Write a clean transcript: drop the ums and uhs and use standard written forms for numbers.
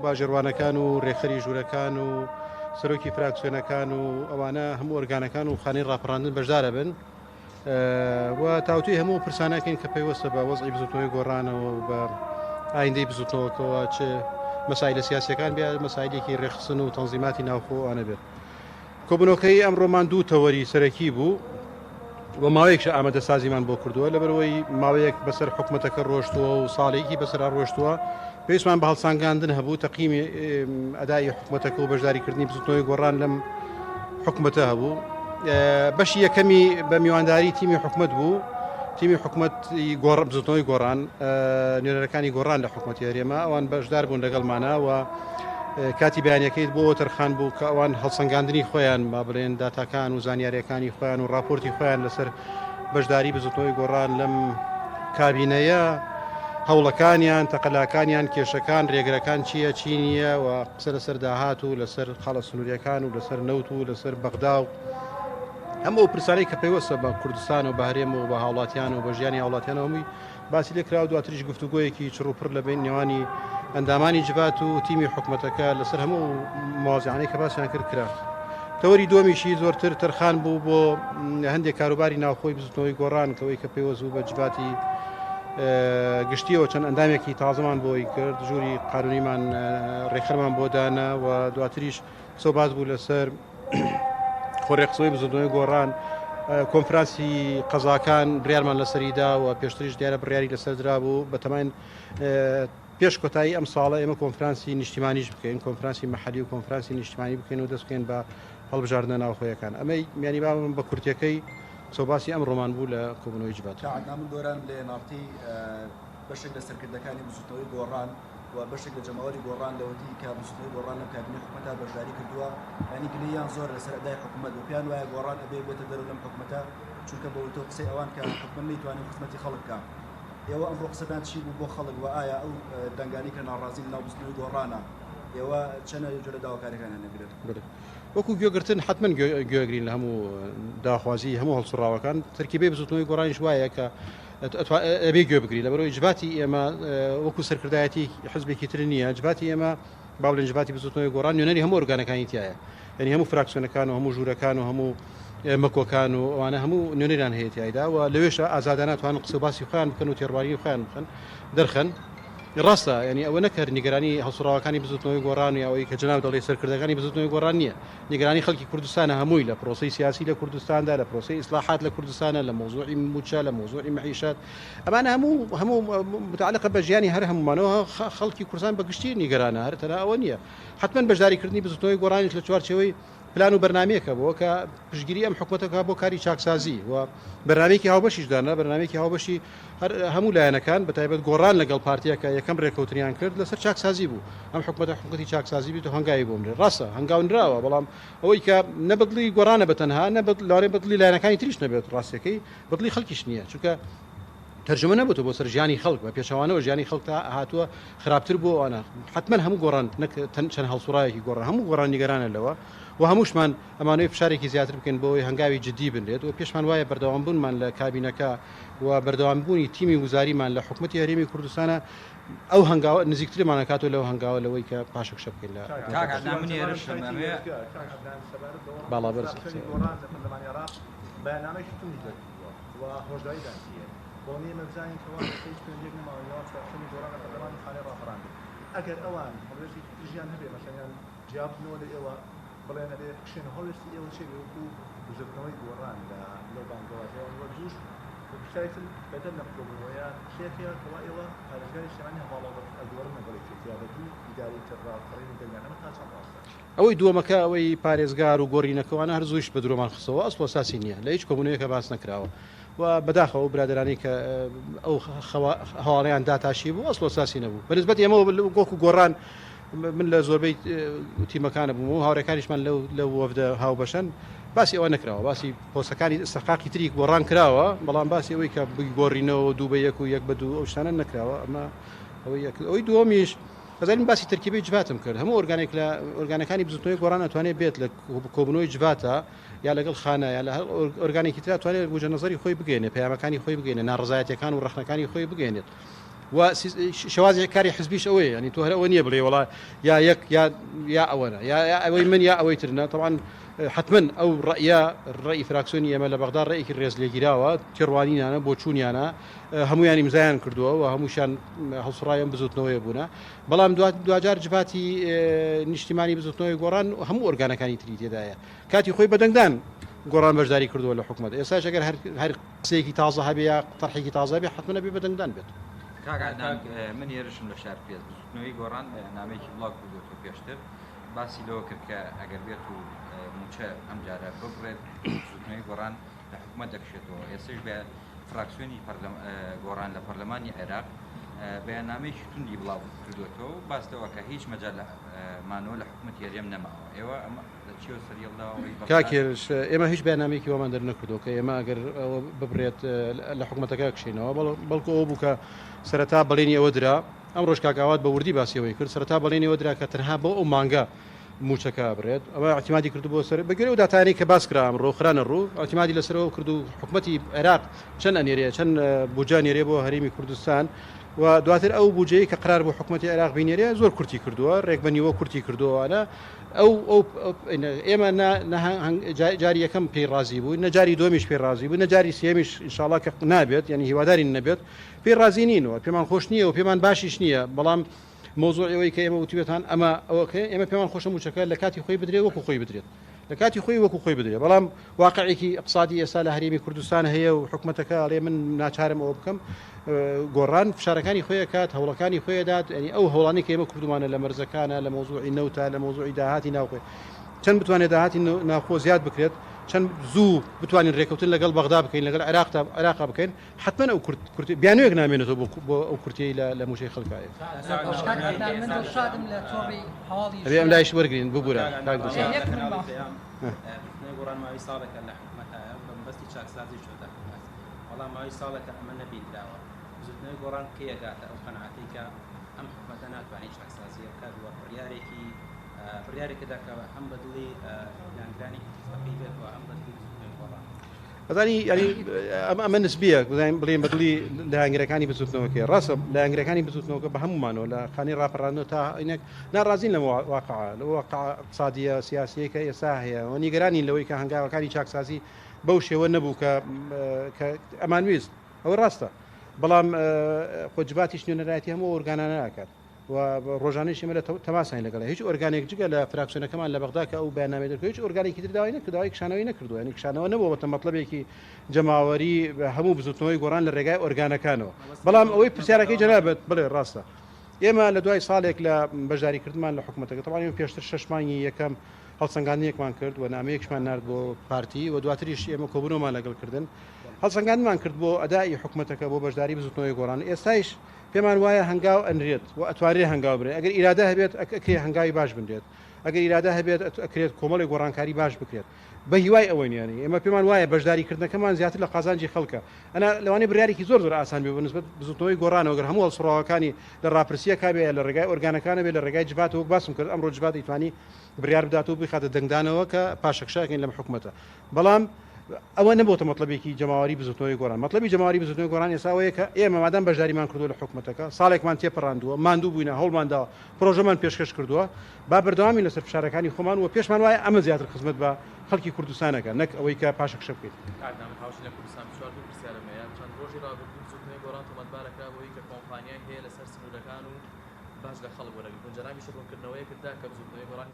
باژێڕوانەکان و ڕێخەری ژوورەکان و سەرۆکی فراکسیۆنەکان و ئەوانە هەموو ئۆرگانەکان و خانەی ڕاپەڕاندن بەشدارە بن و تاوتوی هەموو پرسانەکەین کە پێیوەستە بە وەزعی بزوتنەوەی گۆڕانەوە و بە ئایندەی بزوتنەوەکەوە چ مەسایلە سیاسیەکان بیا مەسایلێکی ڕێخستن و تەنزیماتی ناوخۆوانە بێت. کۆبنەوەکەی ئەمڕۆمان دوو تەوەری سەرەکی بوو و ماوەیەکش ئامادە سازیمان بۆ کردووە لەبەرەوەی ماوەیەک بەسەر حکوومەتەکە ڕۆشتووە و ساڵێکی بەسەر ڕۆشتووە پێویستمان بە هەڵسانگاندن هەبوو تەقیمی ئەدای حکوومەتەکە و بەشداریکردنی بزوتنەوەی گۆڕان لەم حکوومەتە هەبوو. بەشی یەکەمی بە میوانداری تیمی حکوومەت بوو تیمی حکوومەتی بزوتنەوەی گۆڕان نوێنەرەکانی گۆڕان لە حکوومەتی هەرێمە ئەوان بەشدار بوون لەگەڵمانە و کاتی بەیانەکەیت بۆ تەرخان بوو کە ئەوان هەڵسەنگاندنی خۆیان با بڵێن داتاکان و زانیاریەکانی خۆیان و راپۆرتی خۆیان لەسەر بەشداری بزوتنەوەی گۆڕان لەم کابینەیە هەوڵەکانیان تەقەلاکانیان کێشەکان ڕێگرەکان چییە چی نییە و قسە لەسەر داهات و لەسەر خاڵە سنووریەکان و لەسەر نەوت و لەسەر بەغدا و هەموو پرسانەی کە پێیوەستە بە کوردستان و بە هەرێم و بە هاوڵاتیان و بە ژیانی هاوڵاتیان هەمووی باسی لێکرا و دواتریش گفتوگۆیەکی چڕوپڕ لە بین نێوانی ئەندامانی جبات و تیمی حکوومەتەکە لەسەر هەموو مواضیعانەی کە باسییان کرا. تەوەری دووەمیشی زۆرتر تەرخان بوو بۆ هەندێک کاروباری ناوخۆی بزوتنەوەی گۆڕان کەوەی کە پێوەست بوو بە جباتی گشتیەوە چەند ئەندامێکی تازەمان بۆی کرد ژووری قانونیمان ڕێخەرمان بۆ دانا و دواتریش سۆباز بوو لەسەر خۆڕێقسەوەی بزوتنەوەی گۆڕان کۆنفرانسی قەزاکان بڕیارمان لەسەریدا و پێشتریش دیارە بڕیاری لەسەردرا بوو بە تەمان پێش کۆتایی ئەم ساڵە ئێمە کۆنفرانسی نیشتیمانیش بکەین کۆنفرانسی مەحەلی و کۆنفرانسی نیشتیمانی بکەین و دەست بکەین بە هەڵبژاردنە ناوخۆیەکان ئەمەی میانی باوم بە کورتەکەی سۆباسی ئەم ڕۆمان بوو لە کۆبنەوەی جبات. من گۆران لێ ناڕتی بەشێک لە سەرکردەکانی بزوتنەوەی گۆڕان و بەشێک لە جەماوەری گۆڕان لەوەتی کە بزوتنەوەی گۆڕان لەم کابینەی حکوومەتە بەشداری کردووە ینی گلەیان زۆر لەسەر ئەدای حکوومەت و پیان وایە گۆڕان ئەبێ بێتە دەرەوە لەم حکوومەتە چونکە بە تۆ قسەی ئەوان کە حکوومەت نەیتوانێت خزمەتی خەڵک بکات. ئێوە ئەمڕۆ قسەدان چی بوو بۆ خەڵک و ئایا ئەو دەنگانی کە ناڕازی لەناو بزوتنەوەی گۆڕانە ئێوە چەنە جۆرە داواکاریەکان هەنەگرێت وەکو گوێگرتن حتمما گوێگرین لە هەموو داخوازی هەموو هەڵسوڕاوەکان ترکیبەی بزوتنەوەی گۆڕانیش وایە کە ئەبێ گوێ بگری لەبەرەوەی جباتی ئێمە وەکو سەرکردایەتی حزبێکی تر نییە جباتی ئێمە با بڵێن جباتی بزوتنەوەی گۆڕان نوێنەری هەموو ئۆرگانەکانی تایە یعنی هەموو فراکسیۆنەکان و هەموو ژوورەکان و هەموو مەکۆکان و ئەوانە هەموو نوێنەران هەیە تایدا و لەوێشە ئازادانە توانن قسە باسی خۆیان بکەن و تێڕوانی خۆیان بکەن دەرخەن ڕاستە ینی ئەوە نەکرد نیگەرانی هەڵسوڕاوەکانی بزوتنەوەی گۆڕان و ئەوەی کە جناب دەڵێ سەرکردەکانی بزوتنەوەی گۆڕان نییە نیگەرانی خەڵکی کوردستانە هەمووی لە پرۆسی سیاسی لە کوردستاندا لە پرۆسی ئیسلاحات لە کوردستانە لە مۆزوعی موچە لە مۆزوعی مەعیشات ئەمانە هەموو متعلقە بە ژیانی هەر هەمومانەوە خەڵکی کوردستان بەگشتی نیگەرانە هەر تەنها ئەوە نییە حتمما بەشداریکردنی بزوتنەوەی گۆڕانیش لە چوارچەوەی پلان و بەرنامەیەکە بۆ کە پشتگیری ئەم حکوومەتەکە بۆ کاری چاکسازی و بەرنامەیەکی هاوبەشیش دانا بەرنامەیەکی هاوبەشی هەموو لایەنەکان بەتایبەت گۆڕان لەگەڵ پارتیەکە یەکەم ڕێکەوتنیان کرد لەسەر چاکسازی بوو ئەم حکوومەتی چاکسازی بیت و هەنگاوی بۆ مرێ ڕاستە هەنگاونراوە بەڵام ئەوەی کە نەبدلی گۆڕانە بەتەنها لەوارێ بەدلی لایەنەکانی تریش نەبێت ڕاستیەکەی بەدلی خەڵکیش نییە چونکە تەرجمە نەبووە بۆ سەر ژیانی خەڵک بە پێچەوانەوە ژیانی خەڵک هاتووە خراپتر بۆ ئەوانە حتمما هەموو گۆڕان چەند هەڵسوڕایەکی گۆڕان هەموو گۆڕان نیگەرانە لەوە و هەمووشمان ئەمانەوەی فشارێکی زیاتر بکەین بۆەوەی هەنگاوی جدی بنرێت و پێشمان وایە بەردەوامبوونمان لە کابینەکە و بەردەوامبوونی تیمی وزاریمان لە حکوومەتی هەرێمی کوردستانە ئەو هەنگاوە نزیکترمان نکاتەوە لەو هەنگاوە لەوەی کە پاشەک شە بکەین لە باڵا بەرز بۆنی مەبزانین کەوا لەک نماوەوە چاخشنی گۆڕانە پەرلەمانی خانەی ڕاپەڕاندن ئەگەر ئەوان هەڵێژی ژیان هەبێ مەسەڵیان جیابنەوە لە ئێوە بڵێن ئەبێ شوێن هەڵوێستی ئێوە چێ وەکو بزرگنەوەی گۆڕان لە بانگەوازەوە دووش بشتایتر بەدەر لە پرۆبووەیە شێخەیە کەوا ئێوە پارێزگاری شێوانی هەواڵەوە ئەگۆڕن نەگەڵێکی تیابەتی ئیداری تەڕاقڕینی دەرگانەمە تا چەند ڕاستە ئەوەی دووەمەکە ئەوەی پارێزگار و گۆڕینەکەوانە هەر زووش بە درۆمان خستەوە ئەسڵ ساسی نییە لە هیچ کۆبوونەوەیەکە باس نەکراوە و بەداخەوە برادرانی کە ئەو هەواڵەیان داتاشی بوو ئەسڵ ساسی نەبوو بەنسبەت ئێمە گۆکو گۆڕان من لە زۆربەی تیمەکانە بووم و هاوڕێکانیشمان لەو وەفدە هاوبەشن باسی ئەوە نەکراوە باسی پۆستەکانی ئستحقاقی تری گۆڕان کراوە بەڵام باسی ئەوەی کە بگۆڕینەوە دوو بە یەک و یەک بە دوو ئەو شتانە نەکراوە ئەمە ئەوەی دووەمیش بەزانین باسی ترکیبەی جواتم کرد هەموو ئۆرگانێک لە ئۆرگانەکانی بزوتنەوەی گۆڕان ئەتوانێت بێت لە کۆبنەوەی جواتە یا لەگەڵ خانە یا لە هەر ئۆرگانێکی تر ئەتوانێت بوجە نەزەری خۆی بگەێنێت پەیامەکانی خۆی بگەێنێت ناڕزایەتەکان و ڕەخنەکانی خۆی بگەێنێت و شوازی کاری حزبیش ئەوەیە ینی تۆ هەر ئەوە نییە بڵێ وڵا یا یەک یا ئەوەنە یا ئەوەی من یا ئەوەی ترنە طبعا حتمما ئەو ڕێی فراکسیۆنی ئێمە لە بەغدا ڕێیەکی ڕێز لێگیراوە تێڕوانینانە بۆ چوونیانە هەمویانی مزایان کردووە و هەمووشان هەڵسوڕایان بزوتنەوەی بوونە بەڵام دوجار جباتی نیشتیمانی بزوتنەوەی گۆڕان هەموو ئۆرگانەکانی تری تێدایە کاتی خۆی بەدەنگدان گۆڕان بەشداری کردووە لە حکوومەت ئێستا ئەگەر هەر قسەیەکی تازە هەبێ یا تەرحێکی تازە بێ حتمما بێ بەدەنگدان بێت من ێرشم لە شار پێ بزوتنەوەی گۆڕان نامەیەکی بڵاو کردوەوە پێشتر باسی لەوە کرد کە ئەگەر بێت و موچە ئەم جارە ببڕێت زوتنەوەی گۆڕان لە حکوومەت دەکشێتەوە ئێستش بە فراکسیۆنی گۆڕان لە پەرلەمانی عێراق بەیاننامەیەکی توندی بڵاو کردوێتەوە و باستەوە کە هیچ مەجال لە مانەوە لە حکوومەت هێرێم نەماوە ئێوە ئەمە لە چیەوە سەریەڵداوەی کاکێش ئێمە هیچ بەیاننامێکی وەمان دەرنەکردو کە ئێمە ئەگەر ئەوە ببرێت لە حکوومەتەکە کشینەوە بەڵکو ئەوە بوو کە سەرەتا بەڵێنی ئەوە درا ئەم ڕۆژ کاکاوات بە وردی باسیەوەی کرد سەرەتا بەڵێنی ئەوە درا کە تەنها بۆ ئەو مانگە موچەکە بڕێت ئەمە احتیمادی کرد بۆ سەر بەگوێرە و داتانی کە باس کرا ئەمڕۆ خرانە ڕوو احتیمادی لەسەرەوە کرد و حکوومەتی عێراق چەند ئەنێرێ چەند بوجا نێرێ بۆ هەرێمی کوردستان و دواتر ئەو بوجەیە کە قرار بۆ حکوومەتی عێراق بینێرێ زۆر کورتی کردووە ڕێکبەنیوە کورتی کردووەوانە ئەو ئێمە جاری یەکەم پێی رازی بوو نەجاری دومیش پێی رازی بوو نەجاری سێمیش ئینشاڵڵا کە نابێت یعنی هیواداری نەبێت پێی رازی نینەوە پێمان خۆش نییە و پێمان باشیش نییە بەڵام مۆزوع ئەوەی کە ئێمە وتوێتان ئەمە ئەوەکە ئێمە پێمان خۆشە موچەکە لە کاتی خۆی بدرێت وەکو خۆی بدرێت لە کاتی خۆی وەکو خۆی بدرێت بەڵام واقعێکی اقتصادی ئێستا لە هەرێمی کوردستان هەیە و حکوومەتەکە ئەڵێ من ناچارم ئەوە بکەم گۆڕان فشارەکانی خۆی کات هەوڵەکانی خۆیدات ینی ئەو هەوڵانی کە ئێمە کردومانە لە مەرزەکانە لە مۆزوعی نەوتە لە مۆزوعی داهاتی ناوخۆی چەند بتوانێت داهاتی ناوخۆ زیاد بکرێت چەند زوو بتوانین ڕێکەوتن لەگەڵ بەغدا بکەین لەگەڵ عێراق بکەین حتمما ئەو کورت بیانوێک نامێنێتەوە بۆ ئەو کورتی لە موشەی خەڵکایە ئەبێ ئەم لایش وەرگین ببوورە گۆڕان ماوەی ساڵێکە لە حکوومەتایە بەمبەستی چاکسازی شۆدا وەڵام ماوەی ساڵێکە ئەمە نەبیراوە زوتنەوەی گۆڕان کێگاتە ئەو قەناعەتی کە ئەم حکوومەتە ناتوانێت چاکسازی بکات وە بڕیارێکدا کە هەم بەدڵی لانگرانی اتفاقی بێتەوە هەم بەدڵی زوتنەوەی گۆڕان ئەزانی ینی ئەمە نسبیە بڵێن بەدڵی لایەنگرەکانی بزوتنەوەکە ڕاستە لایەنگرەکانی بزوتنەوەکە بە هەمومانەوە لە خانی ڕاپەڕاندنەوە تا ئینەک ناڕازین لە واقعە لە واقع اقتصادیە سیاسیە کە ئێستا هەیە و نیگەرانین لەوەی کە هەنگاوەکانی چاکسازی بەو شێوە نەبوو کە ئەمان ویست ئەوە ڕاستە بەڵام خۆجباتی نوێنەرایەتی هەموو ئۆرگانانە ناکات و ڕۆژانەی شێمە لە تەماسین لەگەڵ هیچ ئۆرگانێک جگە لە فراکسیۆنەکەمان لە بەغدا کە ئەو بەیاننامەی دەکرێت هیچ ئۆرگانێکی تر داوای نەکردەوەی کشانەوەی نەکردووە ینی کشانەوە نەبووە بەتە مەطلبێکی جەماوەری هەموو بزوتنەوەی گۆڕان لە ڕێگای ئۆرگانەکانەوە بەڵام ئەوەی پرسیارەکەی جەنابەت بڵێ ڕاستە ئێمە لە دوای ساڵێک لە بەشداریکردمان لە حکوومەتەکە تەواوی پێشتر 6 مانگی یەکەم هەڵسەنگاندنێکمان کرد و نامەیەکمان نرد بۆ پارتی و دواتریش ئێمە کۆبوونەوەمان لەگەڵکردن هەڵسەنگاندمان کرد بۆ ئەدای حکوومەتەکە بۆ بەشداری بزوتنەوەی گۆڕان ئێستایش پێمان وایە هەنگاو ئەنرێت و ئەتوانێت هەنگاو برێت ئەگەر ئیرادە هەبێت ئەکرێت هەنگاوی باش بنرێت ئەگەر ئیرادە هەبێت ئەکرێت کۆمەڵی گۆڕانکاری باش بکرێت بە هیوای ئەوەی نیانی ئێمە پێمان وایە بەشداریکردنەکەمان زیاتر لە قازانجی خەڵکە ئەنا لەوانەیە بڕیارێکی زۆر ئاسان بێ بنسبەت بزوتنەوەی گۆڕانەوە ئەگەر هەموو هەڵسوڕاوەکانی لە ڕاپرسیە کابێ لە ڕێگای ئۆرگانەکانە بێ لە ڕێگای جباتەوە باسم کرد ئەمڕۆ جبات ئیتوانی بڕیار بداتەوە بخاتە دەنگدانەوە کە پاشەکشاکەین لەم حکوومەتە بەڵام ئەوە نەبووە مەطلبێکی جەماوەری بزوتنەوەی گۆڕان مەطلبی جەماوەری بزوتنەوەی گۆڕان ئێساوەیە کە ئێمە مادام بەشداریمان کردووە لە حکوومەتەکە ساڵێکمان تێپەڕاندووە ماندوو بووینە هەوڵماندا پرۆژەمان پێشکەش کردووە با بەردەوامی لەسەر فشارەکانی خۆمان و پێشمان وایە ئەمە زیاتر خزمەت بە خەڵکی کوردستانەکە نەک ئەوەی کە پاشەکشە بکەیت چەند ڕۆژی ڕابردوو زوتنەوەی گۆڕان تۆمەتبارەکرا بۆی کە کۆمپانیای هەیە لەسەر سنوورەکان و باش لە خەڵک وەرەگرن جەنابی شەڕۆنکردنەوەی کردا کە زوتنەوەی گۆڕان